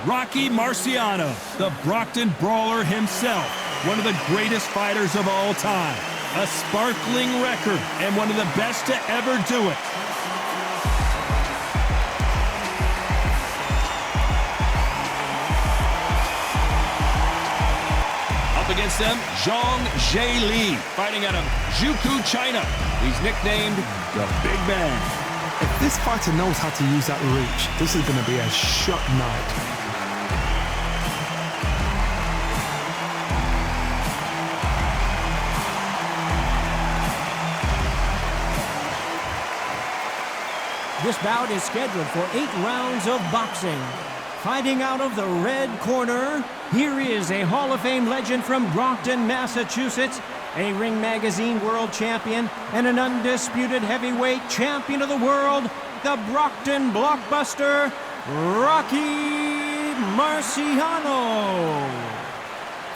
Rocky Marciano, the Brockton Brawler himself, one of the greatest fighters of all time. A sparkling record and one of the best to ever do it. Up against them, Zhang Zheli, fighting out of Zhukou, China. He's nicknamed the Big Bang. If this fighter knows how to use that reach, this is going to be a shot night. This bout is scheduled for 8 rounds of boxing. Fighting out of the red corner, here is a Hall of Fame legend from Brockton, Massachusetts, a Ring Magazine world champion, and an undisputed heavyweight champion of the world, the Brockton blockbuster, Rocky Marciano.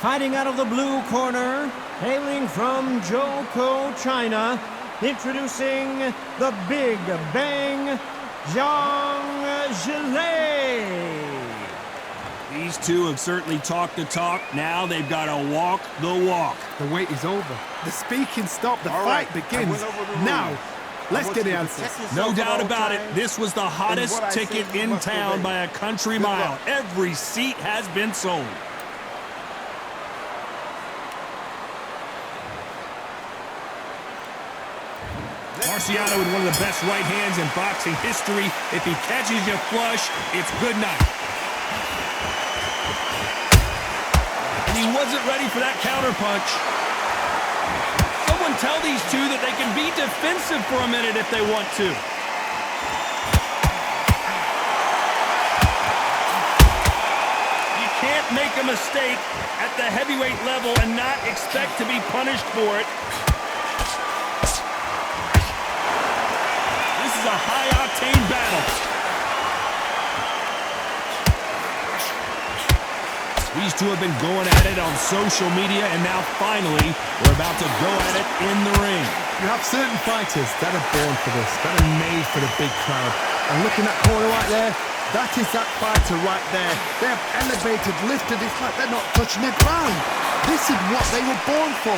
Fighting out of the blue corner, hailing from Zhukou, China, introducing the Big Bang, Zhang Zheli. These two have certainly talked the talk. Now they've got to walk the walk. The wait is over. The speaking stopped. The fight begins now. Let's get the answers. No doubt about it. This was the hottest ticket in town by a country mile. Every seat has been sold. Marciano with one of the best right hands in boxing history. If he catches you flush, it's good night. And he wasn't ready for that counterpunch. Someone tell these two that they can be defensive for a minute if they want to. You can't make a mistake at the heavyweight level and not expect to be punished for it. A high-octane battle. These two have been going at it on social media, and now finally we're about to go at it in the ring. You have certain fighters that are born for this, that are made for the big crowd. And looking at that corner right there, that is that fighter right there. They have elevated, lifted, it's like they're not touching the ground. This is what they were born for.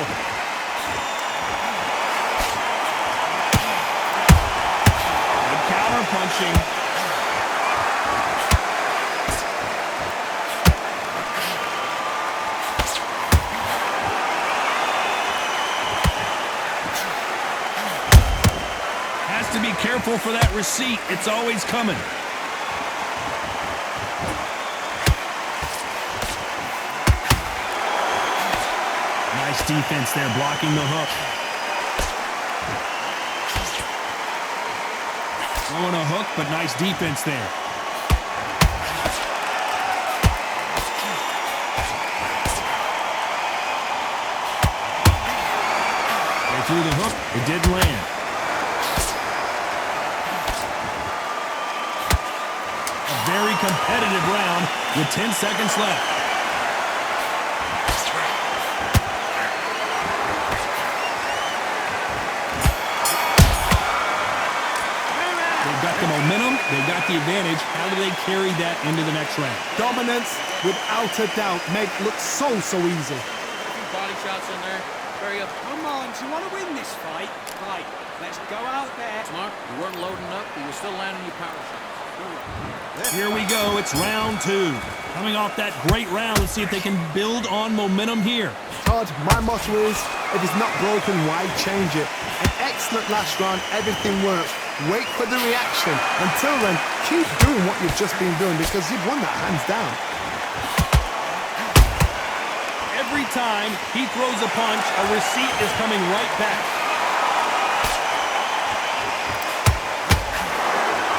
Punching. Has to be careful for that receipt. It's always coming. Nice defense there, blocking the hook. Throwing a hook, but nice defense there. They threw the hook, it didn't land. A very competitive round with 10 seconds left. The momentum, they've got the advantage. How do they carry that into the next round? Dominance, without a doubt, make it look so easy. A few body shots in there. Hurry up. Come on, do you want to win this fight? Right, let's go out there. Smart, you weren't loading up, but you're still landing your power shots. Here we go, it's round 2. Coming off that great round, let's see if they can build on momentum here. Todd, my motto is, if it's not broken, why change it? An excellent last round, everything works. Wait for the reaction. Until then, keep doing what you've just been doing because you've won that hands down. Every time he throws a punch, a receipt is coming right back.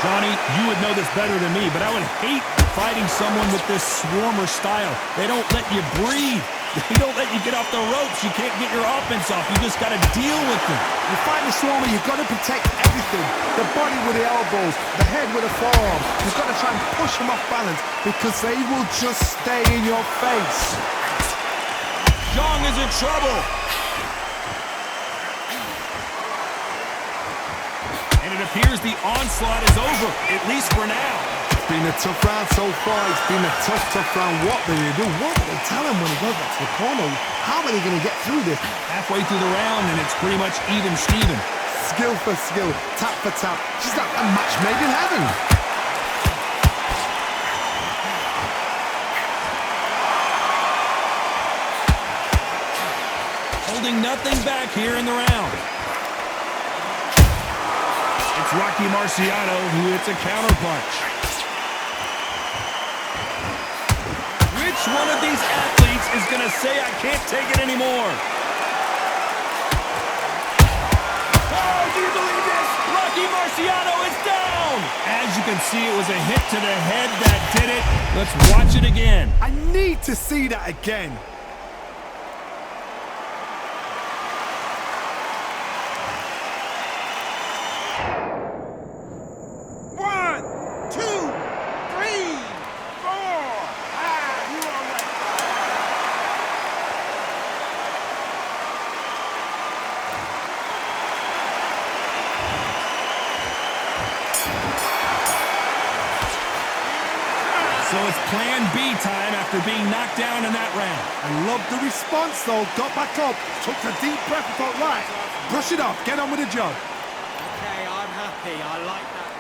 Johnny, you would know this better than me, but I would hate fighting someone with this swarmer style. They don't let you breathe. They don't let you get off the ropes. You can't get your offense off. You just got to deal with them. You fight the swarmer, you've got to protect everything. The body with the elbows, the head with the forearm. You've got to try and push them off balance because they will just stay in your face. Zhang is in trouble. And it appears the onslaught is over, at least for now. been a tough round so far. It's been a tough round. What do they do? What do they tell him when he goes back to the corner? How are they going to get through this? Halfway through the round, and it's pretty much even Steven. Skill for skill, tap for tap. She's like a match made in heaven. Holding nothing back here in the round. It's Rocky Marciano who hits a counterpunch. Which one of these athletes is going to say, I can't take it anymore? Oh, do you believe this? Rocky Marciano is down! As you can see, it was a hit to the head that did it. Let's watch it again. I need to see that again. So it's plan B time after being knocked down in that round. I love the response though. Got back up, took a deep breath and thought, right, brush it off, get on with the job. Okay, I'm happy. I like that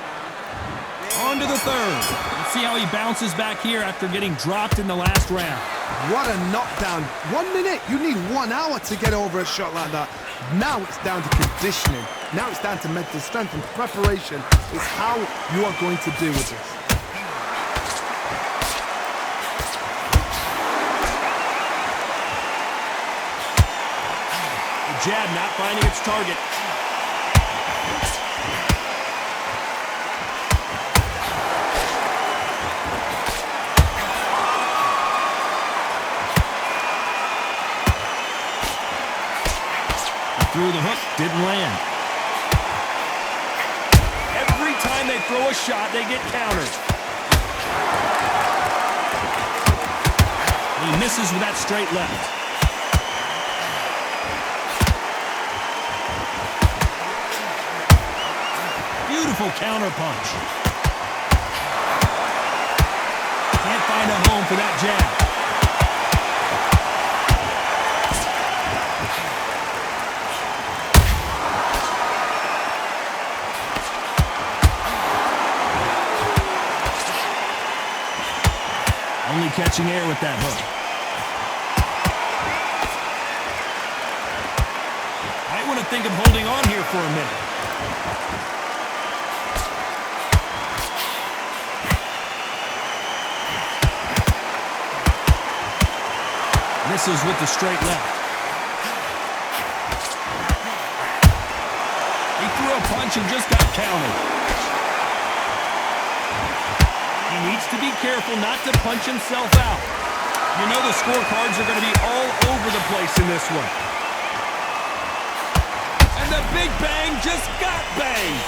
now. On to the third. Let's see how he bounces back here after getting dropped in the last round. What a knockdown. 1 minute, you need 1 hour to get over a shot like that. Now it's down to conditioning. Now it's down to mental strength and preparation. It's how you are going to deal with this. Jab not finding its target. Through the hook, didn't land. Every time they throw a shot, they get countered. He misses with that straight left. Beautiful counter punch. Can't find a home for that jab. Only catching air with that hook. I want to think of holding on here for a minute. Misses with the straight left. He threw a punch and just got countered. He needs to be careful not to punch himself out. You know the scorecards are going to be all over the place in this one. And the big bang just got banged.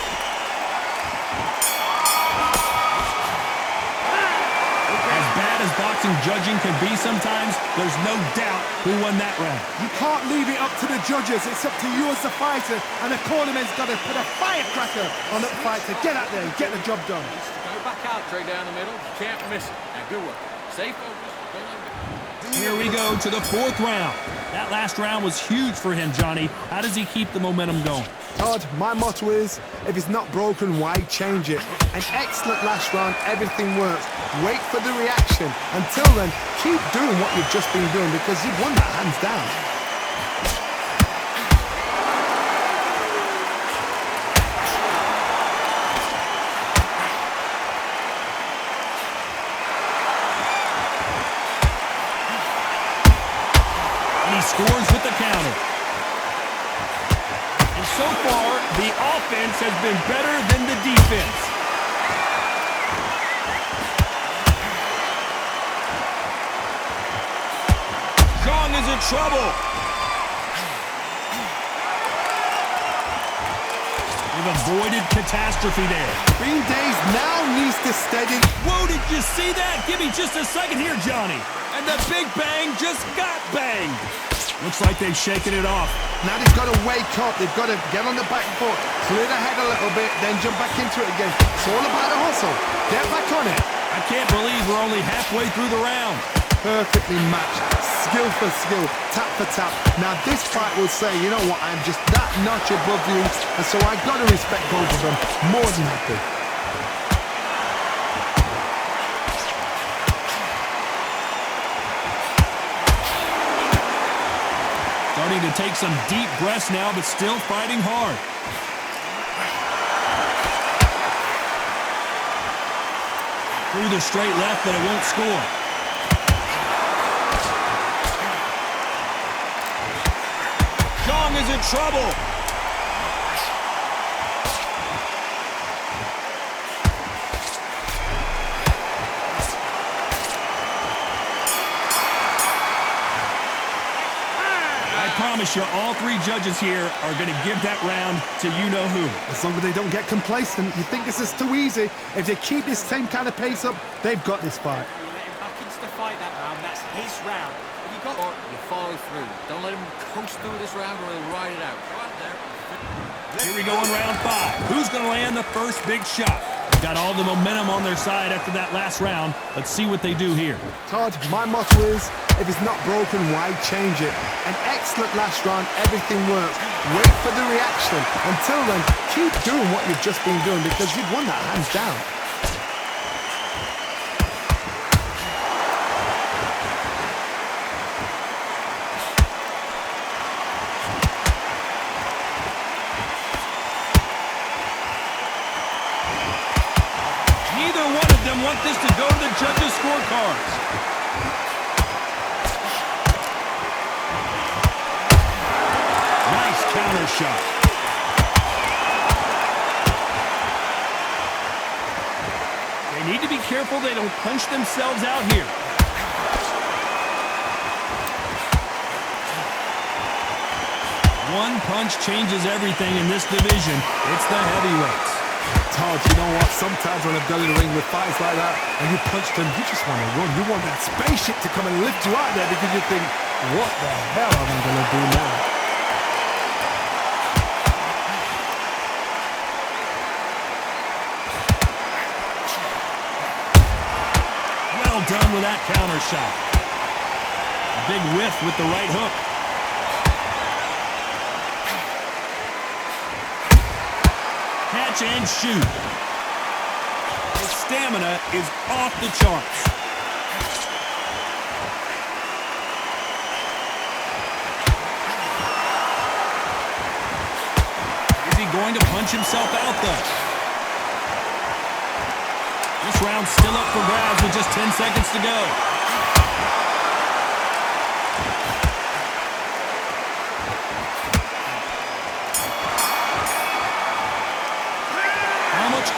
As bad as boxing judging can be sometimes, there's no doubt who won that round. You can't leave it up to the judges. It's up to you as the fighter, and the cornerman's got to put a firecracker on that fight to get out there and get the job done. Go back out, Trey, down the middle. You can't miss it. Now, good work. Stay focused. Don't let it go. Here we go to the fourth round. That last round was huge for him, Johnny. How does he keep the momentum going? Todd, my motto is, if it's not broken, why change it? An excellent last round, everything works. Wait for the reaction. Until then, keep doing what you've just been doing because you've won that hands down. And he scores with the counter. And so far, the offense has been better than the defense. Zhang is in trouble. They've avoided catastrophe there. Green Days now needs to steady. Whoa, did you see that? Give me just a second here, Johnny. And the big bang just got banged. Looks like they've shaken it off. Now they've got to wake up. They've got to get on the back foot, clear the head a little bit, then jump back into it again. It's all about the hustle. Get back on it. I can't believe we're only halfway through the round. Perfectly matched. Skill for skill. Tap for tap. Now this fight will say, you know what, I'm just that notch above you, and so I've got to respect both of them. More than happy. Starting to take some deep breaths now, but still fighting hard. Through the straight left, but it won't score. Zhang is in trouble. I promise you, all three judges here are going to give that round to you-know-who. As long as they don't get complacent, you think this is too easy. If they keep this same kind of pace up, they've got this fight. You let him back into the fight that round. That's his round. Have you got... Or you follow through. Don't let him coast through this round or he'll ride it out. Go out there. Here we go in round 5. Who's going to land the first big shot? Got all the momentum on their side after that last round. Let's see what they do here. Todd, my motto is, if it's not broken, why change it? An excellent last round, everything works. Wait for the reaction. Until then, keep doing what you've just been doing because you've won that hands down. Neither one of them want this to go to the judges' scorecards. Nice counter shot. They need to be careful they don't punch themselves out here. One punch changes everything in this division. It's the heavyweights. Todd, you know what? Sometimes when I've done in the ring with fights like that, and you punch them, you just want to run. You want that spaceship to come and lift you out there because you think, what the hell am I going to do now? Well done with that counter shot. A big whiff with the right hook. Catch and shoot. His stamina is off the charts. Is he going to punch himself out though? This round's still up for grabs with just 10 seconds to go.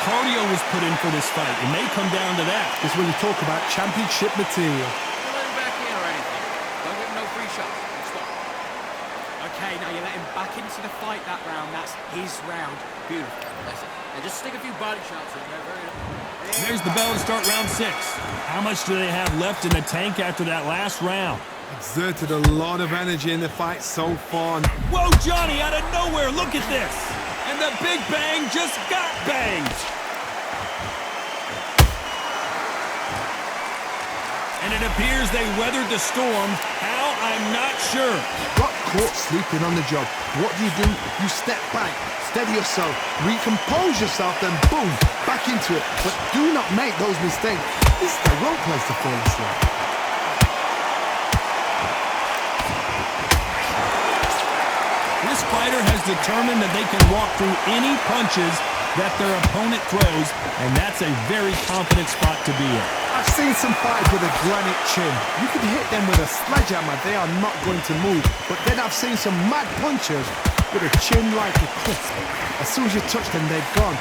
Cardio was put in for this fight. It may come down to that. This is when you talk about championship material. Don't let him back in or anything. Don't give him no free shots. Stop. Okay, now you let him back into the fight that round. That's his round. Beautiful. That's it. And just stick a few body shots in there. There's the bell to start round 6. How much do they have left in the tank after that last round? Exerted a lot of energy in the fight so far. Whoa, Johnny, out of nowhere, look at this. And the Big Bang just got banged. And it appears they weathered the storm. How? I'm not sure. Got caught sleeping on the job. What do? You step back, steady yourself, recompose yourself, then boom, back into it. But do not make those mistakes. This is the wrong place to fall asleep. This fighter has determined that they can walk through any punches that their opponent throws, and that's a very confident spot to be in. I've seen some fighters with a granite chin. You can hit them with a sledgehammer, they are not going to move. But then I've seen some mad punchers with a chin like a crisp. As soon as you touch them, they're gone.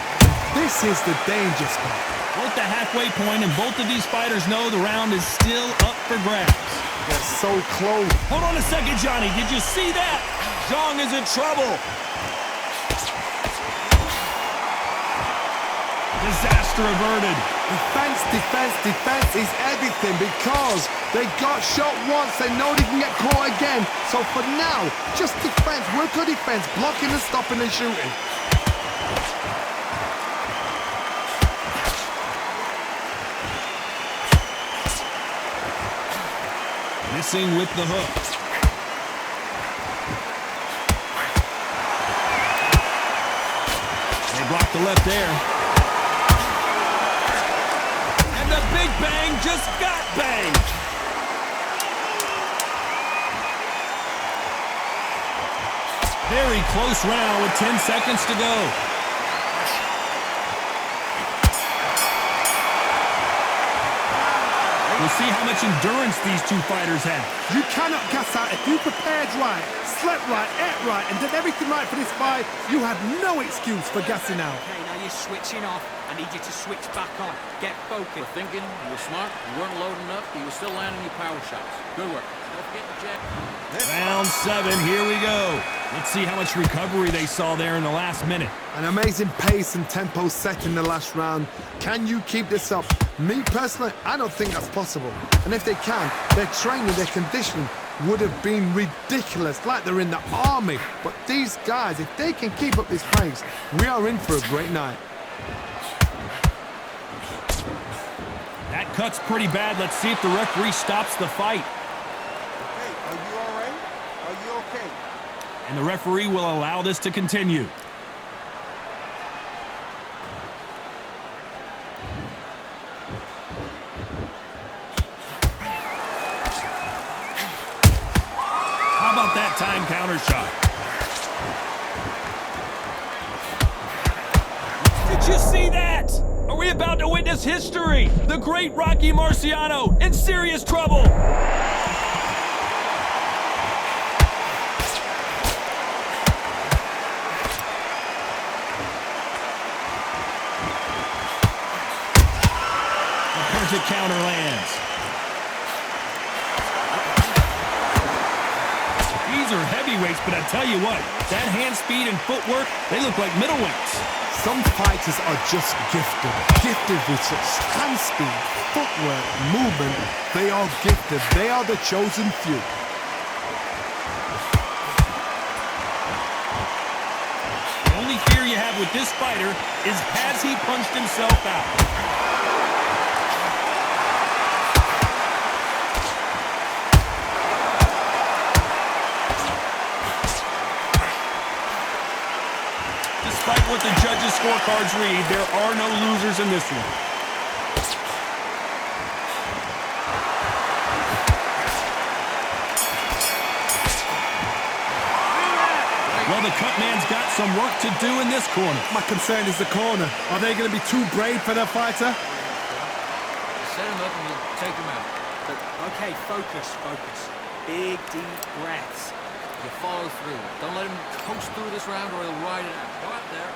This is the danger spot. We're at the halfway point, and both of these fighters know the round is still up for grabs. They're so close. Hold on a second, Johnny. Did you see that? Zhang is in trouble. Disaster averted. Defense, defense, defense is everything because they got shot once. They know they can get caught again. So for now, just defense. Work on defense. Blocking and stopping and shooting. Missing with the hook. They blocked the left there. And the big bang just got banged. Very close round with 10 seconds to go. We'll see how much endurance these two fighters have. You cannot gas out. If you prepared right, slept right, ate right, and did everything right for this fight, you had no excuse for gassing out. Okay, now you're switching off. I need you to switch back on. Get focused. We're thinking, you were smart, you weren't loading up, but you were still landing your power shots. Good work. Don't forget the jab. Round 7, here we go. Let's see how much recovery they saw there in the last minute. An amazing pace and tempo set in the last round. Can you keep this up? Me personally, I don't think that's possible. And if they can, their training, their conditioning would have been ridiculous, like they're in the army. But these guys, if they can keep up this pace, we are in for a great night. That cut's pretty bad. Let's see if the referee stops the fight. Hey, are you all right? Are you okay? And the referee will allow this to continue. How about that time counter shot? Did you see that? Are we about to witness history? The great Rocky Marciano in serious trouble. The perfect counter lands. These are heavyweights, but I tell you what, that hand speed and footwork, they look like middleweights. Some fighters are just gifted. Gifted with such hand speed, footwork, movement. They are gifted. They are the chosen few. The only fear you have with this fighter is, has he punched himself out? Despite what the judges' scorecards read, there are no losers in this one. Well, the cut man's got some work to do in this corner. My concern is the corner. Are they going to be too brave for their fighter? Set him up and you'll take him out. But Okay, focus, focus. Big, deep breaths. you follow through. Don't let him coast through this round or he'll ride it out. Go out there.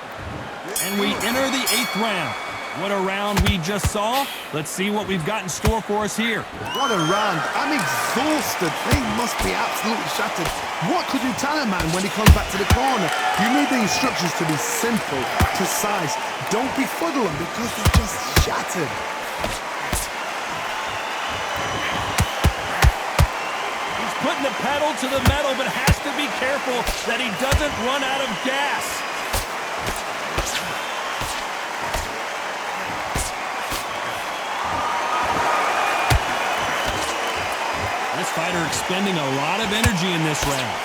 And we enter the 8th round. What a round we just saw. Let's see what we've got in store for us here. What a round. I'm exhausted. They must be absolutely shattered. What could you tell a man when he comes back to the corner? You need the instructions to be simple, precise. Don't befuddle them because they're just shattered. He's putting the pedal to the metal, but has to be careful that he doesn't run out of gas. This fighter expending a lot of energy in this round.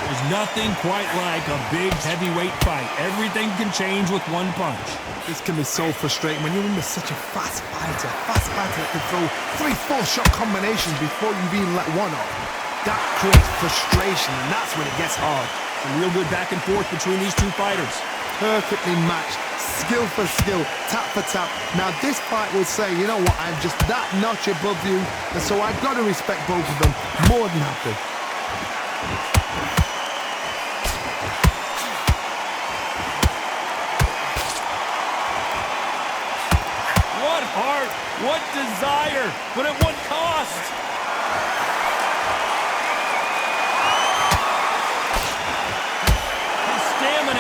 There's nothing quite like a big heavyweight fight. Everything can change with one punch. This can be so frustrating when you're in with such a fast fighter that can throw 3-4 shot combinations before you've even let one off. That creates frustration, and that's when it gets hard. Some real good back and forth between these two fighters. Perfectly matched, skill for skill, tap for tap. Now this fight will say, you know what, I'm just that notch above you, and so I've got to respect both of them more than happy. What heart, what desire, but at what cost? His stamina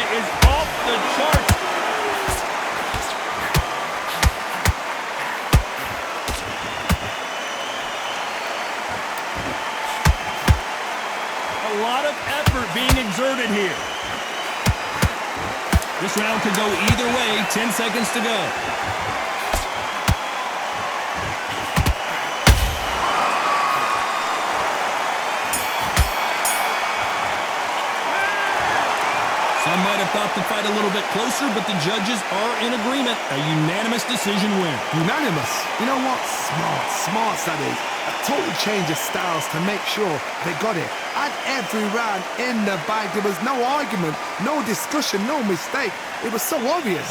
the charts. A lot of effort being exerted here. This round could go either way. 10 seconds to go. Some might have thought the fight a little bit closer, but the judges are in agreement. A unanimous decision win. Unanimous. You know what? Smart that is. A total change of styles to make sure they got it. And every round in the bag, there was no argument, no discussion, no mistake. It was so obvious.